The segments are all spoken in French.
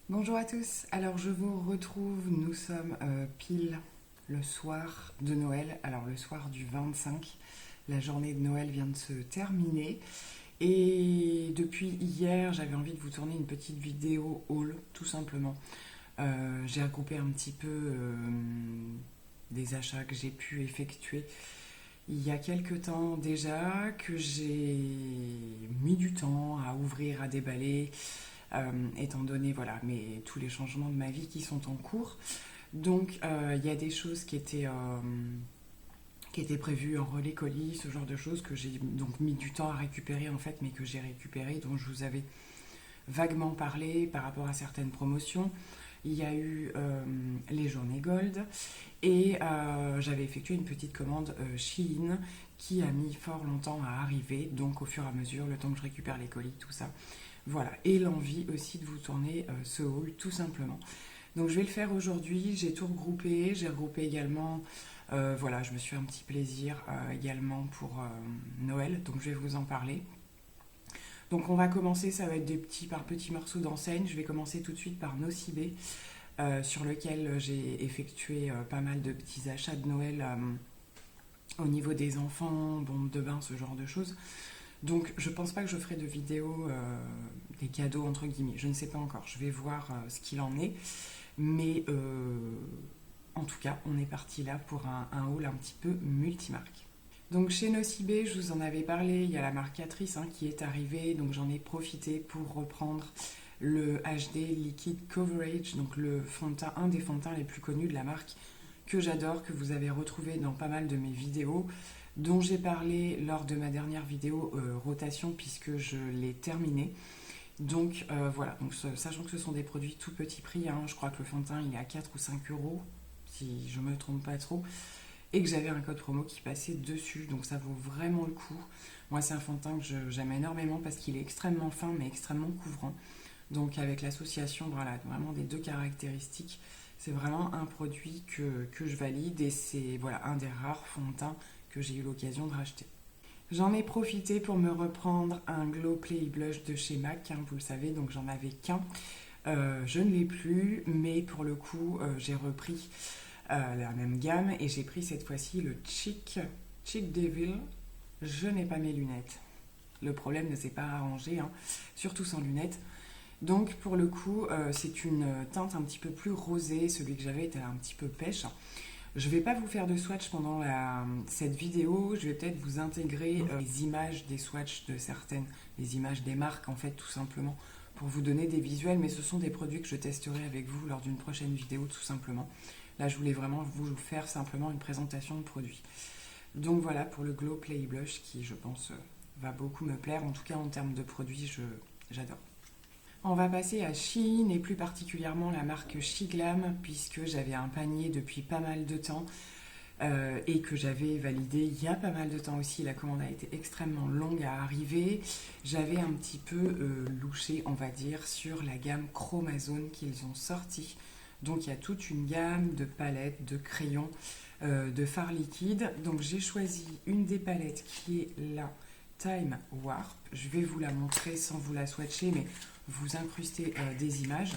Bonjour à tous, alors je vous retrouve, nous sommes pile le soir de Noël, alors le soir du 25, la journée de Noël vient de se terminer et depuis hier j'avais envie de vous tourner une petite vidéo haul tout simplement. J'ai regroupé un petit peu des achats que j'ai pu effectuer il y a quelques temps déjà, que j'ai mis du temps à ouvrir, à déballer, étant donné voilà, tous les changements de ma vie qui sont en cours. Donc il y a des choses qui étaient prévues en relais colis, ce genre de choses que j'ai donc mis du temps à récupérer en fait, mais que j'ai récupéré, dont je vous avais vaguement parlé par rapport à certaines promotions. Il y a eu les journées Gold et j'avais effectué une petite commande Shein qui a mis fort longtemps à arriver, donc au fur et à mesure, le temps que je récupère les colis, tout ça. Voilà, et l'envie aussi de vous tourner ce haul tout simplement. Donc je vais le faire aujourd'hui, j'ai tout regroupé, j'ai regroupé également, voilà, je me suis fait un petit plaisir également pour Noël, donc je vais vous en parler. Donc on va commencer, ça va être des petits par petits morceaux d'enseigne. Je vais commencer tout de suite par Nocibé, sur lequel j'ai effectué pas mal de petits achats de Noël au niveau des enfants, bombes de bain, ce genre de choses. Donc je pense pas que je ferai de vidéo des cadeaux entre guillemets. Je ne sais pas encore. Je vais voir ce qu'il en est. Mais en tout cas, on est parti là pour un haul un petit peu multimarque. Donc chez Nocibé, je vous en avais parlé, il y a la marque Catrice qui est arrivée, donc j'en ai profité pour reprendre le HD Liquid Coverage, donc le fond de teint, un des fonds de teint les plus connus de la marque, que j'adore, que vous avez retrouvé dans pas mal de mes vidéos, dont j'ai parlé lors de ma dernière vidéo rotation, puisque je l'ai terminé. Donc voilà, donc, sachant que ce sont des produits tout petit prix, je crois que le fond de teint il est à 4 ou 5 euros, si je me trompe pas trop, et que j'avais un code promo qui passait dessus, donc ça vaut vraiment le coup. Moi, c'est un fond de teint que j'aime énormément parce qu'il est extrêmement fin mais extrêmement couvrant. Donc, avec l'association voilà, vraiment des deux caractéristiques, c'est vraiment un produit que je valide et c'est voilà, un des rares fonds de teint que j'ai eu l'occasion de racheter. J'en ai profité pour me reprendre un Glow Play Blush de chez MAC, vous le savez, donc j'en avais qu'un. Je ne l'ai plus, mais pour le coup, j'ai repris la même gamme et j'ai pris cette fois-ci le Chic Devil. Je n'ai pas mes lunettes. Le problème ne s'est pas arrangé, surtout sans lunettes. Donc pour le coup, c'est une teinte un petit peu plus rosée. Celui que j'avais était un petit peu pêche. Je ne vais pas vous faire de swatch pendant cette vidéo. Je vais peut-être vous intégrer les images des swatchs de certaines, les images des marques en fait tout simplement pour vous donner des visuels. Mais ce sont des produits que je testerai avec vous lors d'une prochaine vidéo tout simplement. Là, je voulais vraiment vous faire simplement une présentation de produit. Donc voilà pour le Glow Play Blush qui, je pense, va beaucoup me plaire. En tout cas, en termes de produits, j'adore. On va passer à Shein et plus particulièrement la marque Shiglam puisque j'avais un panier depuis pas mal de temps et que j'avais validé il y a pas mal de temps aussi. La commande a été extrêmement longue à arriver. J'avais un petit peu louché, on va dire, sur la gamme Chromazone qu'ils ont sorti. Donc il y a toute une gamme de palettes, de crayons, de fards liquides. Donc j'ai choisi une des palettes qui est la Time Warp. Je vais vous la montrer sans vous la swatcher, mais vous incruster des images.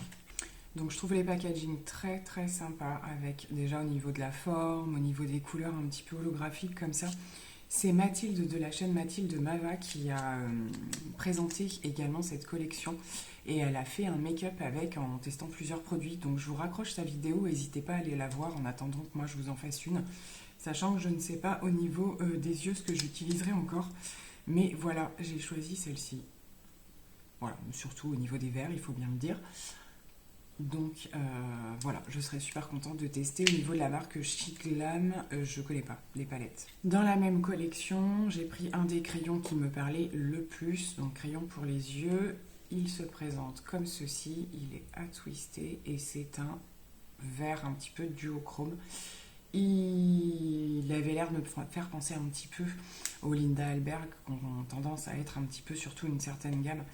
Donc je trouve les packaging très très sympas, avec déjà au niveau de la forme, au niveau des couleurs un petit peu holographiques comme ça. C'est Mathilde de la chaîne Mathilde Mava qui a présenté également cette collection et elle a fait un make-up avec en testant plusieurs produits. Donc je vous raccroche sa vidéo, n'hésitez pas à aller la voir en attendant que moi je vous en fasse une, sachant que je ne sais pas au niveau des yeux ce que j'utiliserai encore. Mais voilà, j'ai choisi celle-ci. Voilà, surtout au niveau des verres, il faut bien le dire. Donc voilà, je serais super contente de tester. Au niveau de la marque Shiglam, je connais pas les palettes. Dans la même collection, j'ai pris un des crayons qui me parlait le plus, donc crayon pour les yeux. Il se présente comme ceci, il est à twister et c'est un vert un petit peu duochrome. Il avait l'air de me faire penser un petit peu aux Linda Alberg, qui ont tendance à être un petit peu, surtout une certaine gamme,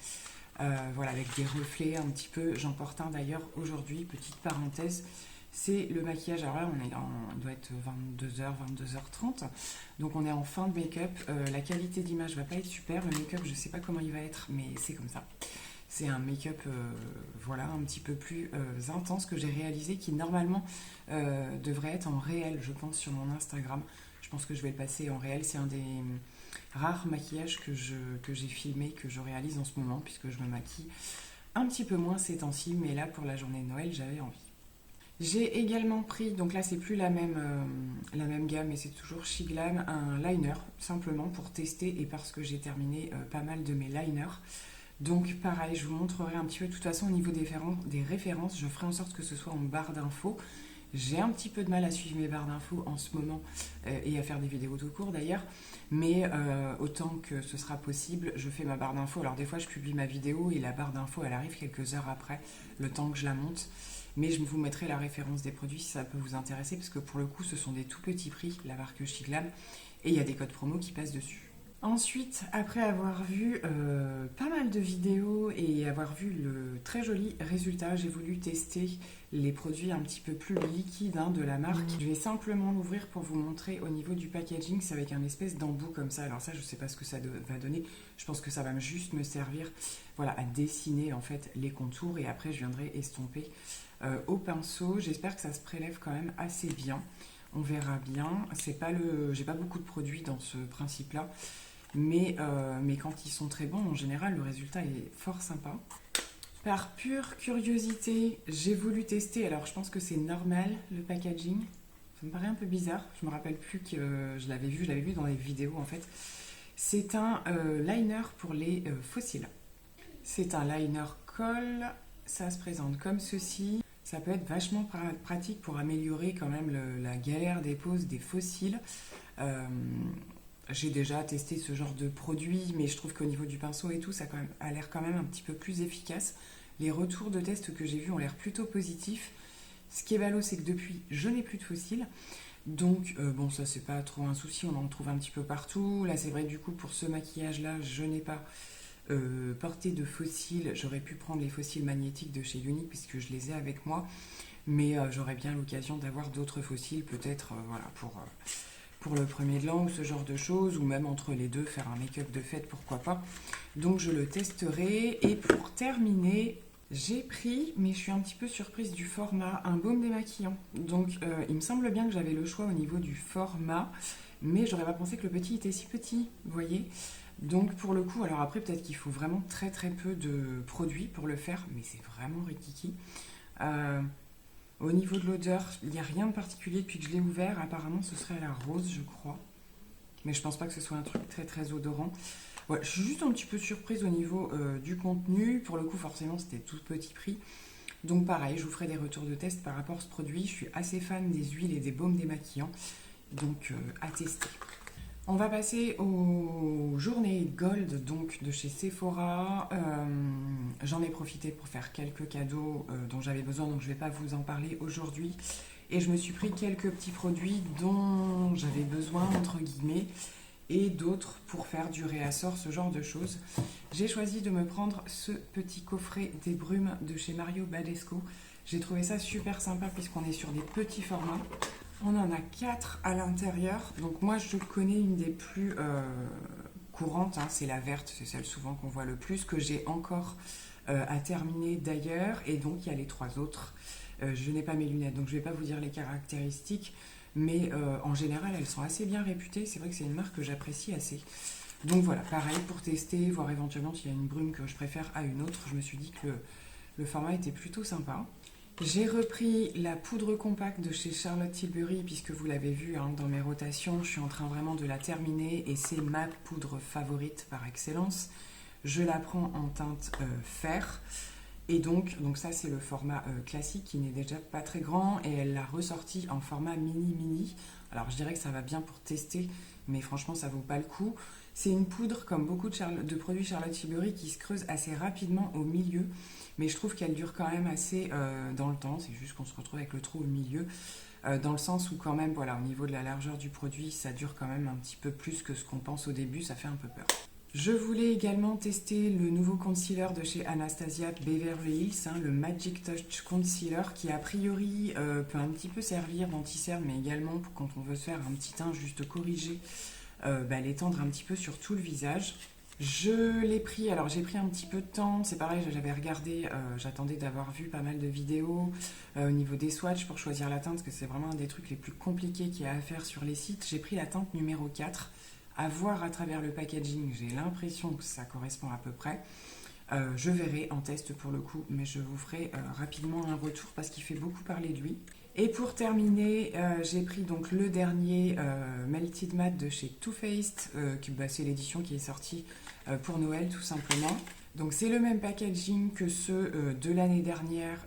voilà, avec des reflets un petit peu. J'en porte un d'ailleurs aujourd'hui, petite parenthèse. C'est le maquillage, alors là il doit être 22h, 22h30, donc on est en fin de make-up. La qualité d'image va pas être super, le make-up je sais pas comment il va être, mais c'est comme ça. C'est un make-up voilà, un petit peu plus intense que j'ai réalisé, qui normalement devrait être en réel, je pense, sur mon Instagram. Je pense que je vais le passer en réel. C'est un des rares maquillages que j'ai filmé, que je réalise en ce moment, puisque je me maquille un petit peu moins ces temps-ci, mais là, pour la journée de Noël, j'avais envie. J'ai également pris, donc là c'est plus la même gamme, mais c'est toujours She Glam, un liner, simplement pour tester et parce que j'ai terminé pas mal de mes liners. Donc pareil, je vous montrerai un petit peu, de toute façon au niveau des références, je ferai en sorte que ce soit en barre d'infos. J'ai un petit peu de mal à suivre mes barres d'infos en ce moment et à faire des vidéos tout court d'ailleurs, mais autant que ce sera possible, je fais ma barre d'infos. Alors des fois je publie ma vidéo et la barre d'infos elle arrive quelques heures après, le temps que je la monte. Mais je vous mettrai la référence des produits si ça peut vous intéresser, parce que pour le coup ce sont des tout petits prix, la marque She Glam, et il y a des codes promo qui passent dessus. Ensuite, après avoir vu pas mal de vidéos et avoir vu le très joli résultat, j'ai voulu tester les produits un petit peu plus liquides de la marque. Je vais simplement l'ouvrir pour vous montrer au niveau du packaging. C'est avec un espèce d'embout comme ça. Alors ça, je ne sais pas ce que ça va donner. Je pense que ça va juste me servir, voilà, à dessiner en fait les contours, et après je viendrai estomper au pinceau. J'espère que ça se prélève quand même assez bien. On verra bien. J'ai pas beaucoup de produits dans ce principe-là. Mais quand ils sont très bons, en général, le résultat est fort sympa. Par pure curiosité, j'ai voulu tester. Alors, je pense que c'est normal, le packaging. Ça me paraît un peu bizarre. Je me rappelle plus que je l'avais vu dans les vidéos, en fait. C'est un liner pour les fossiles. C'est un liner colle. Ça se présente comme ceci. Ça peut être vachement pratique pour améliorer quand même la galère des poses des fossiles. J'ai déjà testé ce genre de produit, mais je trouve qu'au niveau du pinceau et tout, ça a l'air quand même un petit peu plus efficace. Les retours de tests que j'ai vus ont l'air plutôt positifs. Ce qui est ballot, c'est que depuis, je n'ai plus de fossiles. Donc, bon, ça, c'est pas trop un souci, on en trouve un petit peu partout. Là, c'est vrai, du coup, pour ce maquillage-là, je n'ai pas porté de fossiles. J'aurais pu prendre les fossiles magnétiques de chez Unique, puisque je les ai avec moi. Mais j'aurais bien l'occasion d'avoir d'autres fossiles, peut-être, voilà, pour le premier de langue, ce genre de choses, ou même entre les deux, faire un make-up de fête, pourquoi pas. Donc je le testerai. Et pour terminer, j'ai pris, mais je suis un petit peu surprise du format, un baume démaquillant. Donc il me semble bien que j'avais le choix au niveau du format, mais j'aurais pas pensé que le petit était si petit, vous voyez. Donc pour le coup, alors après peut-être qu'il faut vraiment très très peu de produits pour le faire, mais c'est vraiment rikiki. Au niveau de l'odeur, il n'y a rien de particulier depuis que je l'ai ouvert. Apparemment, ce serait à la rose, je crois. Mais je pense pas que ce soit un truc très très odorant. Ouais, je suis juste un petit peu surprise au niveau du contenu. Pour le coup, forcément, c'était tout petit prix. Donc pareil, je vous ferai des retours de test par rapport à ce produit. Je suis assez fan des huiles et des baumes démaquillants. Donc à tester. On va passer aux journées Gold donc de chez Sephora. J'en ai profité pour faire quelques cadeaux dont j'avais besoin, donc je ne vais pas vous en parler aujourd'hui. Et je me suis pris quelques petits produits dont j'avais besoin, entre guillemets, et d'autres pour faire du réassort, ce genre de choses. J'ai choisi de me prendre ce petit coffret des brumes de chez Mario Badescu. J'ai trouvé ça super sympa puisqu'on est sur des petits formats. On en a 4 à l'intérieur. Donc moi, je connais une des plus courantes. C'est la verte, c'est celle souvent qu'on voit le plus, que j'ai encore à terminer d'ailleurs. Et donc, il y a les 3 autres. Je n'ai pas mes lunettes, donc je ne vais pas vous dire les caractéristiques. Mais en général, elles sont assez bien réputées. C'est vrai que c'est une marque que j'apprécie assez. Donc voilà, pareil, pour tester, voir éventuellement s'il y a une brume que je préfère à une autre. Je me suis dit que le format était plutôt sympa. J'ai repris la poudre compacte de chez Charlotte Tilbury, puisque vous l'avez vu dans mes rotations, je suis en train vraiment de la terminer et c'est ma poudre favorite par excellence. Je la prends en teinte fer et donc ça c'est le format classique qui n'est déjà pas très grand et elle l'a ressorti en format mini. Alors je dirais que ça va bien pour tester, mais franchement ça vaut pas le coup. C'est une poudre comme beaucoup de produits Charlotte Tilbury qui se creuse assez rapidement au milieu. Mais je trouve qu'elle dure quand même assez dans le temps. C'est juste qu'on se retrouve avec le trou au milieu. Dans le sens où quand même, voilà, au niveau de la largeur du produit, ça dure quand même un petit peu plus que ce qu'on pense au début. Ça fait un peu peur. Je voulais également tester le nouveau concealer de chez Anastasia Beverly Hills, le Magic Touch Concealer, qui a priori peut un petit peu servir d'anti-cerne, mais également pour quand on veut se faire un petit teint juste corriger, l'étendre un petit peu sur tout le visage. Je l'ai pris, alors j'ai pris un petit peu de temps, c'est pareil, j'avais regardé, j'attendais d'avoir vu pas mal de vidéos au niveau des swatchs pour choisir la teinte, parce que c'est vraiment un des trucs les plus compliqués qu'il y a à faire sur les sites. J'ai pris la teinte numéro 4, à voir à travers le packaging, j'ai l'impression que ça correspond à peu près. Je verrai en test pour le coup, mais je vous ferai rapidement un retour parce qu'il fait beaucoup parler de lui. Et pour terminer, j'ai pris donc le dernier Melted Matte de chez Too Faced, c'est l'édition qui est sortie pour Noël tout simplement. Donc c'est le même packaging que ceux de l'année dernière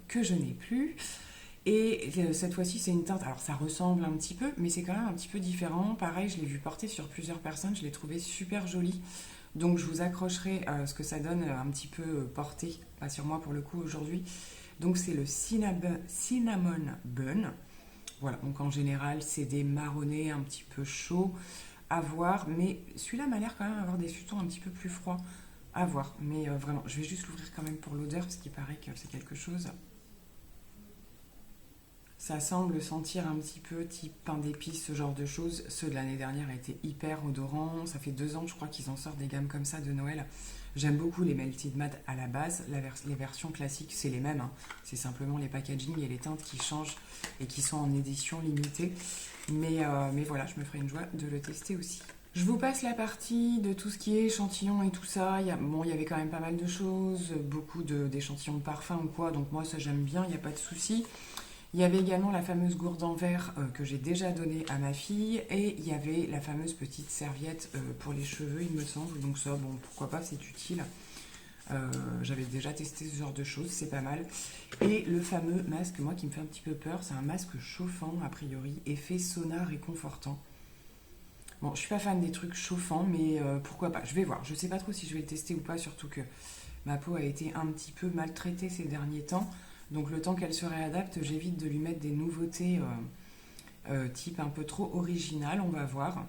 que je n'ai plus. Et cette fois-ci c'est une teinte, alors ça ressemble un petit peu, mais c'est quand même un petit peu différent. Pareil, je l'ai vu porter sur plusieurs personnes, je l'ai trouvé super joli. Donc je vous accrocherai ce que ça donne un petit peu porté, pas sur moi pour le coup aujourd'hui. Donc c'est le Cinnamon Bun. Voilà, donc en général c'est des marronnés un petit peu chauds à voir, mais celui-là m'a l'air quand même avoir des sous-tons un petit peu plus froids à voir. Mais vraiment, je vais juste l'ouvrir quand même pour l'odeur parce qu'il paraît que c'est quelque chose. Ça semble sentir un petit peu type pain d'épices, ce genre de choses. Ceux de l'année dernière étaient hyper odorants. Ça fait 2 ans, je crois, qu'ils en sortent des gammes comme ça de Noël. J'aime beaucoup les Melted Matte à la base. Les versions classiques, c'est les mêmes. Hein. C'est simplement les packaging et les teintes qui changent et qui sont en édition limitée. Mais voilà, je me ferai une joie de le tester aussi. Je vous passe la partie de tout ce qui est échantillons et tout ça. Il y avait quand même pas mal de choses, beaucoup d'échantillons de parfum ou quoi. Donc moi, ça j'aime bien, il n'y a pas de souci. Il y avait également la fameuse gourde en verre que j'ai déjà donnée à ma fille. Et il y avait la fameuse petite serviette pour les cheveux, il me semble. Donc ça, bon, pourquoi pas, c'est utile. J'avais déjà testé ce genre de choses, c'est pas mal. Et le fameux masque, moi, qui me fait un petit peu peur, c'est un masque chauffant, a priori, effet sauna réconfortant. Bon, je suis pas fan des trucs chauffants, mais pourquoi pas. Je vais voir. Je sais pas trop si je vais le tester ou pas, surtout que ma peau a été un petit peu maltraitée ces derniers temps. Donc le temps qu'elle se réadapte, j'évite de lui mettre des nouveautés type un peu trop original, on va voir.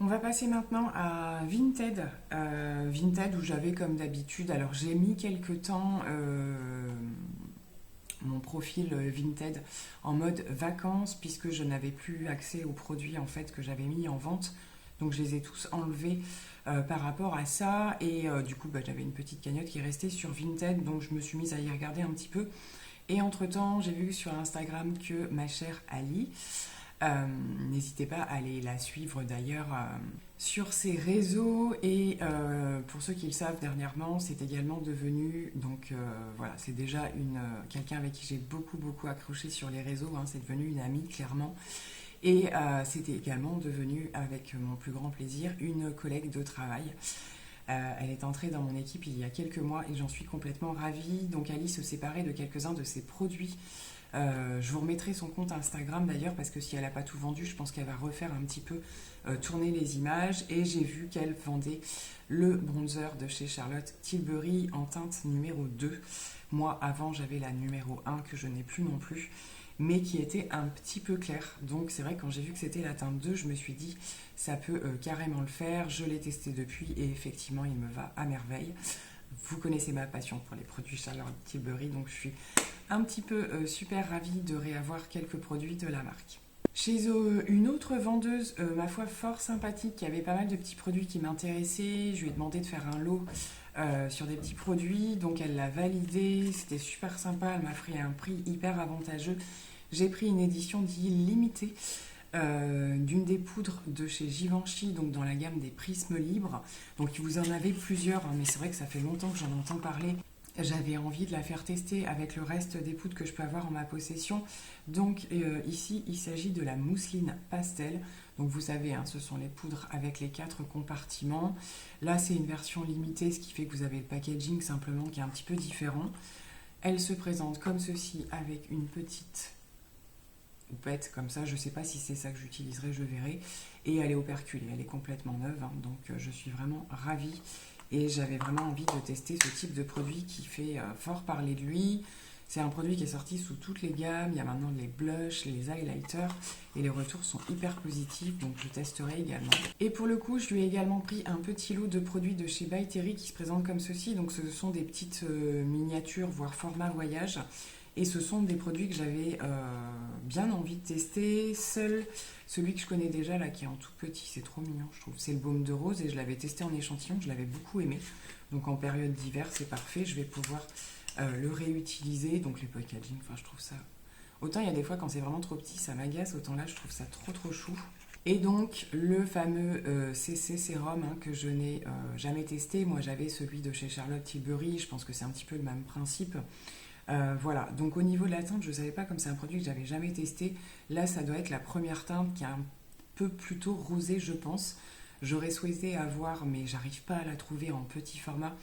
On va passer maintenant à Vinted. Vinted où j'avais comme d'habitude, alors j'ai mis quelques temps mon profil Vinted en mode vacances puisque je n'avais plus accès aux produits en fait que j'avais mis en vente. Donc je les ai tous enlevés par rapport à ça et du coup j'avais une petite cagnotte qui restait sur Vinted donc je me suis mise à y regarder un petit peu. Et entre-temps, j'ai vu sur Instagram que ma chère Ali, n'hésitez pas à aller la suivre d'ailleurs sur ses réseaux. Et pour ceux qui le savent, dernièrement, c'est également devenu, donc voilà, c'est déjà quelqu'un avec qui j'ai beaucoup accroché sur les réseaux, hein, c'est devenu une amie clairement. Et c'était également devenu, avec mon plus grand plaisir, une collègue de travail. Elle est entrée dans mon équipe il y a quelques mois et j'en suis complètement ravie. Donc Ali se séparait de quelques-uns de ses produits. Je vous remettrai son compte Instagram d'ailleurs parce que si elle n'a pas tout vendu, je pense qu'elle va refaire un petit peu tourner les images. Et j'ai vu qu'elle vendait le bronzer de chez Charlotte Tilbury en teinte numéro 2. Moi avant j'avais la numéro 1 que je n'ai plus non plus, mais qui était un petit peu claire. Donc c'est vrai que quand j'ai vu que c'était la teinte 2, je me suis dit ça peut carrément le faire. Je l'ai testé depuis et effectivement il me va à merveille. Vous connaissez ma passion pour les produits Charlotte Tilbury, donc je suis un petit peu super ravie de réavoir quelques produits de la marque. Chez une autre vendeuse, ma foi fort sympathique, qui avait pas mal de petits produits qui m'intéressaient, je lui ai demandé de faire un lot sur des petits produits, donc elle l'a validé, c'était super sympa, elle m'a offert un prix hyper avantageux. J'ai pris une édition dite limitée d'une des poudres de chez Givenchy, donc dans la gamme des prismes libres. Donc vous en avez plusieurs, hein, mais c'est vrai que ça fait longtemps que j'en entends parler. J'avais envie de la faire tester avec le reste des poudres que je peux avoir en ma possession. Donc ici, il s'agit de la mousseline pastel. Donc vous savez, hein, ce sont les poudres avec les 4 compartiments. Là, c'est une version limitée, ce qui fait que vous avez le packaging simplement qui est un petit peu différent. Elle se présente comme ceci avec une petite houppette comme ça. Je ne sais pas si c'est ça que j'utiliserai, je verrai. Et elle est operculée, elle est complètement neuve. Hein, donc je suis vraiment ravie. Et j'avais vraiment envie de tester ce type de produit qui fait fort parler de lui. C'est un produit qui est sorti sous toutes les gammes. Il y a maintenant les blushs, les highlighters. Et les retours sont hyper positifs. Donc je testerai également. Et pour le coup, je lui ai également pris un petit lot de produits de chez By Terry qui se présentent comme ceci. Donc ce sont des petites miniatures, voire format voyage. Et ce sont des produits que j'avais bien envie de tester. Seul celui que je connais déjà, là, qui est en tout petit, c'est trop mignon, je trouve. C'est le baume de rose et je l'avais testé en échantillon, je l'avais beaucoup aimé. Donc en période d'hiver, c'est parfait. Je vais pouvoir le réutiliser. Donc les packaging, enfin, je trouve ça... Autant il y a des fois, quand c'est vraiment trop petit, ça m'agace. Autant là, je trouve ça trop chou. Et donc, le fameux CC Sérum que je n'ai jamais testé. Moi, j'avais celui de chez Charlotte Tilbury. Je pense que c'est un petit peu le même principe. Voilà, donc au niveau de la teinte, je ne savais pas, comme c'est un produit que j'avais jamais testé. Là, ça doit être la première teinte qui est un peu plutôt rosée, je pense. J'aurais souhaité avoir, mais j'arrive pas à la trouver en petit format,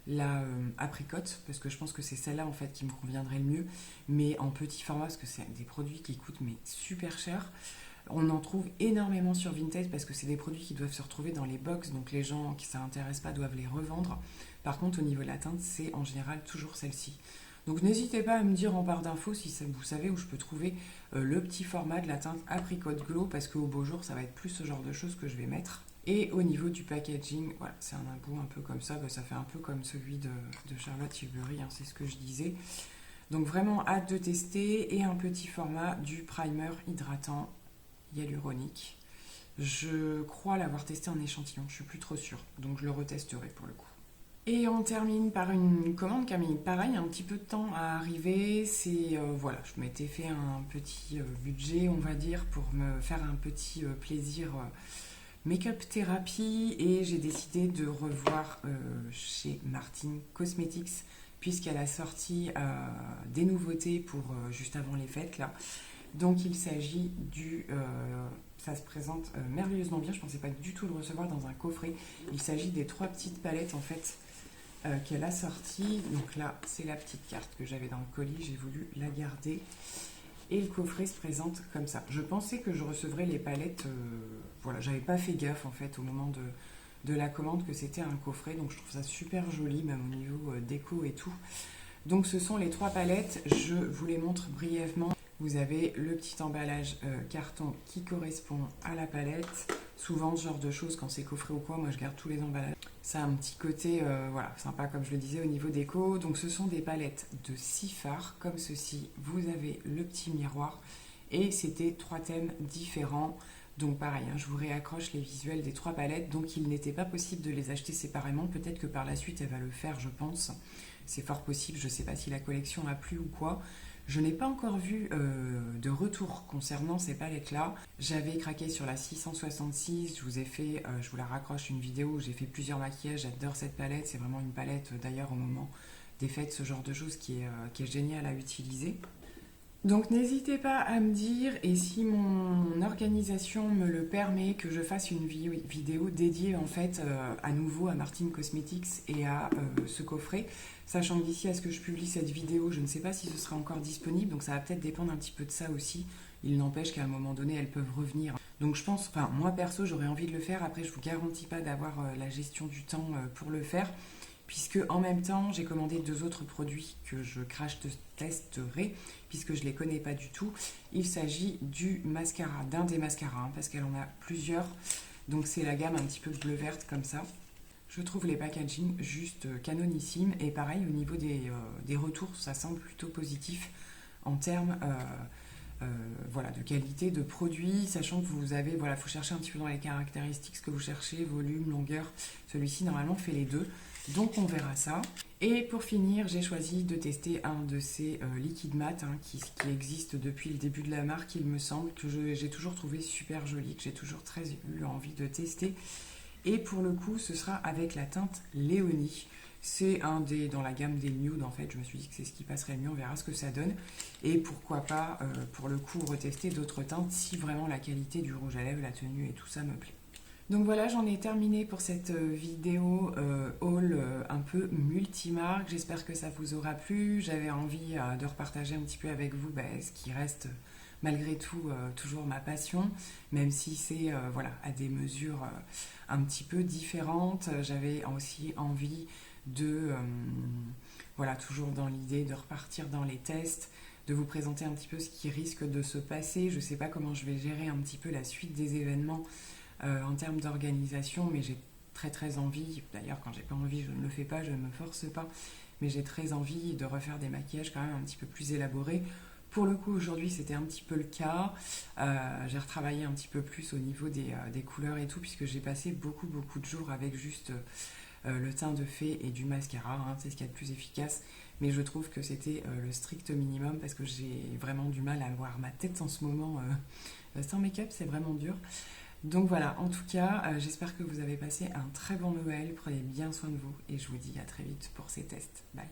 la apricote, parce que je pense que c'est celle-là en fait qui me conviendrait le mieux. Mais en petit format, parce que c'est des produits qui coûtent mais super cher. On en trouve énormément sur Vinted parce que c'est des produits qui doivent se retrouver dans les box, donc les gens qui ça intéresse pas doivent les revendre. Par contre, au niveau de la teinte, c'est en général toujours celle-ci. Donc n'hésitez pas à me dire en barre d'infos si vous savez où je peux trouver le petit format de la teinte Apricot Glow, parce qu'au beau jour, ça va être plus ce genre de choses que je vais mettre. Et au niveau du packaging, voilà, c'est un embout un peu comme ça, ça fait un peu comme celui de Charlotte Tilbury, c'est ce que je disais. Donc vraiment hâte de tester, et un petit format du primer hydratant hyaluronique. Je crois l'avoir testé en échantillon, je suis plus trop sûre, donc je le retesterai pour le coup. Et on termine par une commande qui a mis pareil un petit peu de temps à arriver. C'est voilà, je m'étais fait un petit budget, on va dire, pour me faire un petit plaisir make-up thérapie, et j'ai décidé de revoir chez Martin Cosmetics, puisqu'elle a sorti des nouveautés pour juste avant les fêtes là. Donc il s'agit du... ça se présente merveilleusement bien, je ne pensais pas du tout le recevoir dans un coffret. Il s'agit des 3 petites palettes en fait qu'elle a sorties. Donc là c'est la petite carte que j'avais dans le colis, j'ai voulu la garder. Et le coffret se présente comme ça. Je pensais que je recevrais les palettes, voilà, j'avais pas fait gaffe en fait au moment de la commande que c'était un coffret, donc je trouve ça super joli, même au niveau déco et tout. Donc ce sont les 3 palettes, je vous les montre brièvement. Vous avez le petit emballage carton qui correspond à la palette. Souvent, ce genre de choses, quand c'est coffret ou quoi, moi je garde tous les emballages. Ça a un petit côté voilà, sympa, comme je le disais, au niveau déco. Donc ce sont des palettes de 6 fards, comme ceci. Vous avez le petit miroir. Et c'était 3 thèmes différents. Donc pareil, je vous réaccroche les visuels des 3 palettes. Donc il n'était pas possible de les acheter séparément. Peut-être que par la suite, elle va le faire, je pense. C'est fort possible. Je ne sais pas si la collection a plu ou quoi. Je n'ai pas encore vu de retour concernant ces palettes-là. J'avais craqué sur la 666, je vous ai fait, je vous la raccroche, une vidéo où j'ai fait plusieurs maquillages. J'adore cette palette, c'est vraiment une palette d'ailleurs au moment des fêtes, ce genre de choses qui est génial à utiliser. Donc n'hésitez pas à me dire, et si mon organisation me le permet, que je fasse une vidéo dédiée en fait à nouveau à Martin Cosmetics et à ce coffret, sachant que d'ici à ce que je publie cette vidéo, je ne sais pas si ce sera encore disponible, donc ça va peut-être dépendre un petit peu de ça aussi. Il n'empêche qu'à un moment donné, elles peuvent revenir. Donc je pense, enfin moi perso, j'aurais envie de le faire. Après, je vous garantis pas d'avoir la gestion du temps pour le faire, puisque en même temps j'ai commandé 2 autres produits que je crash testerai, puisque je ne les connais pas du tout. Il s'agit du mascara, d'un des mascaras, parce qu'elle en a plusieurs. Donc c'est la gamme un petit peu bleu-verte comme ça. Je trouve les packaging juste canonissimes, et pareil au niveau des retours, ça semble plutôt positif en termes voilà, de qualité de produit, sachant que vous avez, voilà, faut chercher un petit peu dans les caractéristiques ce que vous cherchez, volume, longueur. Celui-ci normalement fait les deux. Donc on verra ça. Et pour finir, j'ai choisi de tester un de ces liquides mat qui existe depuis le début de la marque, il me semble, que j'ai toujours trouvé super joli, que j'ai toujours très eu envie de tester. Et pour le coup, ce sera avec la teinte Léonie. C'est un dans la gamme des nudes en fait. Je me suis dit que c'est ce qui passerait le mieux, on verra ce que ça donne. Et pourquoi pas, pour le coup, retester d'autres teintes si vraiment la qualité du rouge à lèvres, la tenue et tout ça me plaît. Donc voilà, j'en ai terminé pour cette vidéo haul un peu multimarque. J'espère que ça vous aura plu. J'avais envie de repartager un petit peu avec vous ce qui reste malgré tout toujours ma passion, même si c'est voilà, à des mesures un petit peu différentes. J'avais aussi envie de, voilà, toujours dans l'idée de repartir dans les tests, de vous présenter un petit peu ce qui risque de se passer. Je ne sais pas comment je vais gérer un petit peu la suite des événements en termes d'organisation, mais j'ai très très envie. D'ailleurs, quand j'ai pas envie, je ne le fais pas, je ne me force pas. mais j'ai très envie de refaire des maquillages quand même un petit peu plus élaborés. Pour le coup, aujourd'hui, c'était un petit peu le cas. J'ai retravaillé un petit peu plus au niveau des couleurs et tout, puisque j'ai passé beaucoup de jours avec juste le teint de fée et du mascara, hein, c'est ce qu'il y a de plus efficace. Mais je trouve que c'était le strict minimum parce que j'ai vraiment du mal à voir ma tête en ce moment sans make-up, c'est vraiment dur. Donc voilà, en tout cas, j'espère que vous avez passé un très bon Noël. Prenez bien soin de vous et je vous dis à très vite pour ces tests. Bye.